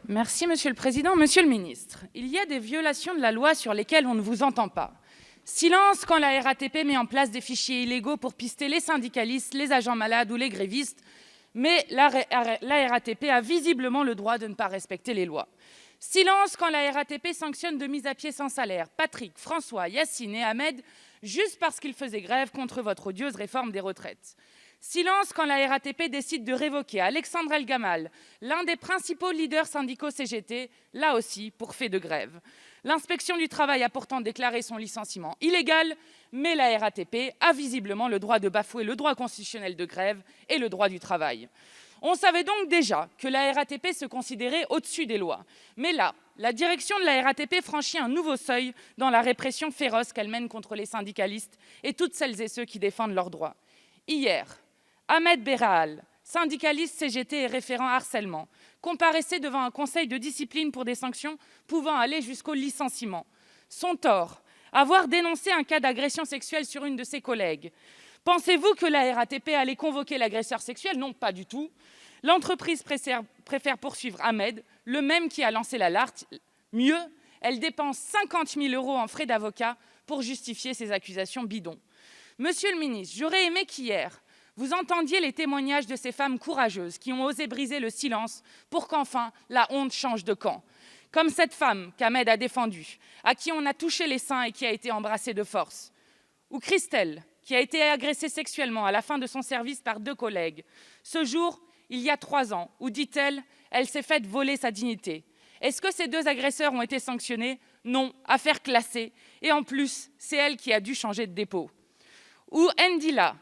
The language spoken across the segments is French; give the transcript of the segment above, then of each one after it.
Merci, Monsieur le Président. Monsieur le Ministre, il y a des violations de la loi sur lesquelles on ne vous entend pas. Silence quand la RATP met en place des fichiers illégaux pour pister les syndicalistes, les agents malades ou les grévistes, mais la RATP a visiblement le droit de ne pas respecter les lois. Silence quand la RATP sanctionne de mise à pied sans salaire Patrick, François, Yacine et Ahmed juste parce qu'ils faisaient grève contre votre odieuse réforme des retraites. Silence quand la RATP décide de révoquer Alexandre El Gamal, l'un des principaux leaders syndicaux CGT, là aussi pour fait de grève. L'inspection du travail a pourtant déclaré son licenciement illégal, mais la RATP a visiblement le droit de bafouer le droit constitutionnel de grève et le droit du travail. On savait donc déjà que la RATP se considérait au-dessus des lois. Mais là, la direction de la RATP franchit un nouveau seuil dans la répression féroce qu'elle mène contre les syndicalistes et toutes celles et ceux qui défendent leurs droits. Hier, Ahmed Berraal, syndicaliste CGT et référent harcèlement, comparaissait devant un conseil de discipline pour des sanctions pouvant aller jusqu'au licenciement. Son tort, avoir dénoncé un cas d'agression sexuelle sur une de ses collègues. Pensez-vous que la RATP allait convoquer l'agresseur sexuel? Non, pas du tout. L'entreprise préfère poursuivre Ahmed, le même qui a lancé l'alerte. Mieux, elle dépense 50 000 € en frais d'avocat pour justifier ces accusations bidons. Monsieur le ministre, j'aurais aimé qu'hier, vous entendiez les témoignages de ces femmes courageuses qui ont osé briser le silence pour qu'enfin la honte change de camp. Comme cette femme qu'Ahmed a défendue, à qui on a touché les seins et qui a été embrassée de force. Ou Christelle, qui a été agressée sexuellement à la fin de son service par 2 collègues. Ce jour, il y a 3 ans, où, dit-elle, elle s'est faite voler sa dignité. Est-ce que ces 2 agresseurs ont été sanctionnés? Non, affaire classée. Et en plus, c'est elle qui a dû changer de dépôt. Ou Ndila,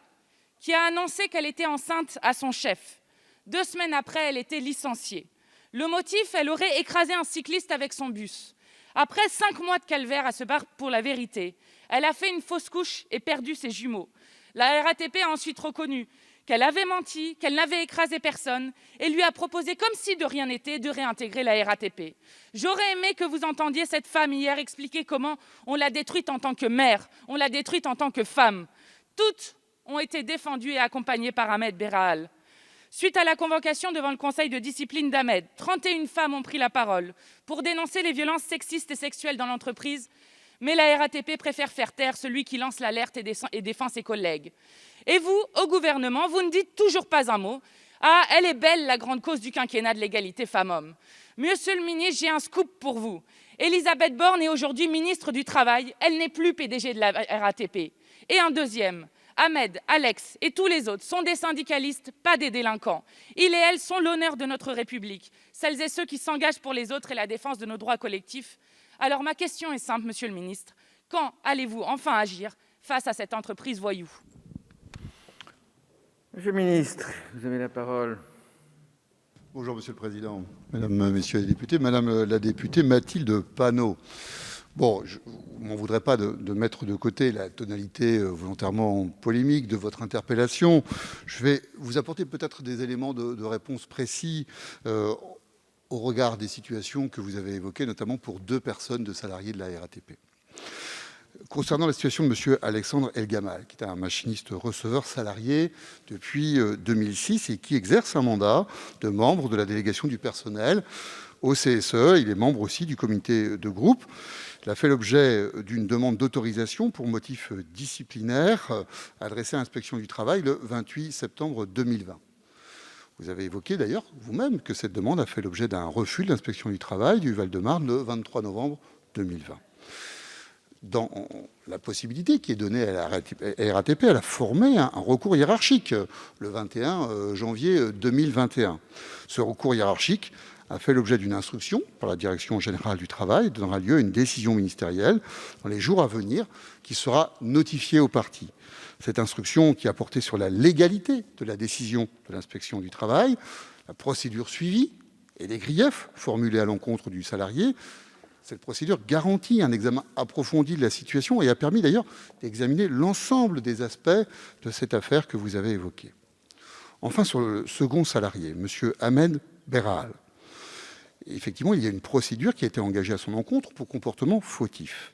qui a annoncé qu'elle était enceinte à son chef. 2 semaines après, elle était licenciée. Le motif, elle aurait écrasé un cycliste avec son bus. Après 5 mois de calvaire à se battre pour la vérité, elle a fait une fausse couche et perdu ses jumeaux. La RATP a ensuite reconnu qu'elle avait menti, qu'elle n'avait écrasé personne et lui a proposé, comme si de rien n'était, de réintégrer la RATP. J'aurais aimé que vous entendiez cette femme hier expliquer comment on l'a détruite en tant que mère, on l'a détruite en tant que femme. Toutes ont été défendues et accompagnées par Ahmed Berraal. Suite à la convocation devant le conseil de discipline d'Ahmed, 31 femmes ont pris la parole pour dénoncer les violences sexistes et sexuelles dans l'entreprise, mais la RATP préfère faire taire celui qui lance l'alerte et défend ses collègues. Et vous, au gouvernement, vous ne dites toujours pas un mot. Ah, elle est belle, la grande cause du quinquennat de l'égalité femmes-hommes. Monsieur le ministre, j'ai un scoop pour vous. Elisabeth Borne est aujourd'hui ministre du Travail, elle n'est plus PDG de la RATP. Et un deuxième, Ahmed, Alex et tous les autres sont des syndicalistes, pas des délinquants. Ils et elles sont l'honneur de notre République, celles et ceux qui s'engagent pour les autres et la défense de nos droits collectifs. Alors ma question est simple, monsieur le ministre. Quand allez-vous enfin agir face à cette entreprise voyou? Monsieur le ministre, vous avez la parole. Bonjour Monsieur le Président, Mesdames, Messieurs les députés, Madame la députée Mathilde Panot. Bon, je ne m'en voudrais pas de mettre de côté la tonalité volontairement polémique de votre interpellation. Je vais vous apporter peut-être des éléments de réponse précis au regard des situations que vous avez évoquées, notamment pour 2 personnes de salariés de la RATP. Concernant la situation de M. Alexandre El Gamal, qui est un machiniste receveur salarié depuis 2006 et qui exerce un mandat de membre de la délégation du personnel au CSE. Il est membre aussi du comité de groupe. Il a fait l'objet d'une demande d'autorisation pour motif disciplinaire adressée à l'inspection du travail le 28 septembre 2020. Vous avez évoqué d'ailleurs vous-même que cette demande a fait l'objet d'un refus de l'inspection du travail du Val-de-Marne le 23 novembre 2020. Dans la possibilité qui est donnée à la RATP, elle a formé un recours hiérarchique le 21 janvier 2021. Ce recours hiérarchique a fait l'objet d'une instruction par la Direction générale du travail, donnera lieu à une décision ministérielle dans les jours à venir qui sera notifiée aux parties. Cette instruction qui a porté sur la légalité de la décision de l'inspection du travail, la procédure suivie et les griefs formulés à l'encontre du salarié. Cette procédure garantit un examen approfondi de la situation et a permis d'ailleurs d'examiner l'ensemble des aspects de cette affaire que vous avez évoquée. Enfin, sur le second salarié, M. Ahmed Berraal, effectivement, il y a une procédure qui a été engagée à son encontre pour comportement fautif.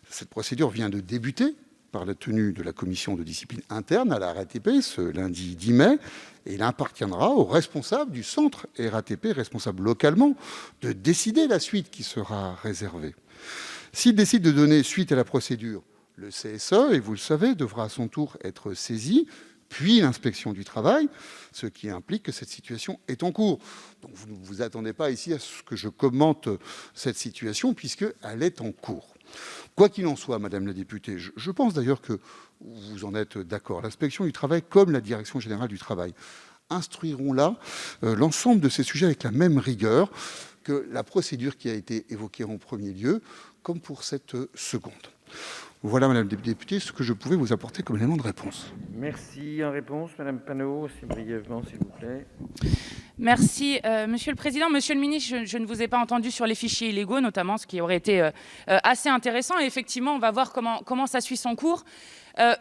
Cette procédure vient de débuter par la tenue de la commission de discipline interne à la RATP ce lundi 10 mai, et il appartiendra aux responsables du centre RATP, responsables localement, de décider la suite qui sera réservée. S'il décide de donner suite à la procédure, le CSE, et vous le savez, devra à son tour être saisi, puis l'inspection du travail, ce qui implique que cette situation est en cours. Donc vous ne vous attendez pas ici à ce que je commente cette situation, puisqu'elle est en cours. Quoi qu'il en soit, Madame la députée, je pense d'ailleurs que vous en êtes d'accord, l'inspection du travail, comme la Direction générale du travail, instruiront là l'ensemble de ces sujets avec la même rigueur que la procédure qui a été évoquée en premier lieu, comme pour cette seconde. Voilà, Madame la députée, ce que je pouvais vous apporter comme élément de réponse. Merci. En réponse, Madame Panot, assez brièvement, s'il vous plaît. Merci, Monsieur le Président. Monsieur le ministre, je ne vous ai pas entendu sur les fichiers illégaux, notamment, ce qui aurait été assez intéressant. Et effectivement, on va voir comment ça suit son cours.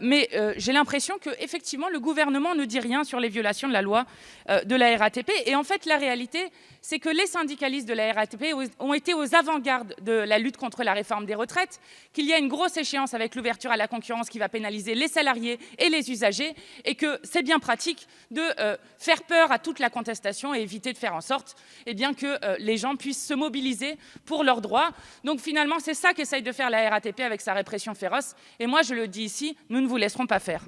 Mais j'ai l'impression qu'effectivement, le gouvernement ne dit rien sur les violations de la loi de la RATP. Et en fait, la réalité, c'est que les syndicalistes de la RATP ont été aux avant-gardes de la lutte contre la réforme des retraites, qu'il y a une grosse échéance avec l'ouverture à la concurrence qui va pénaliser les salariés et les usagers, et que c'est bien pratique de faire peur à toute la contestation et éviter de faire en sorte que les gens puissent se mobiliser pour leurs droits. Donc finalement, c'est ça qu'essaye de faire la RATP avec sa répression féroce. Et moi, je le dis ici, nous ne vous laisserons pas faire.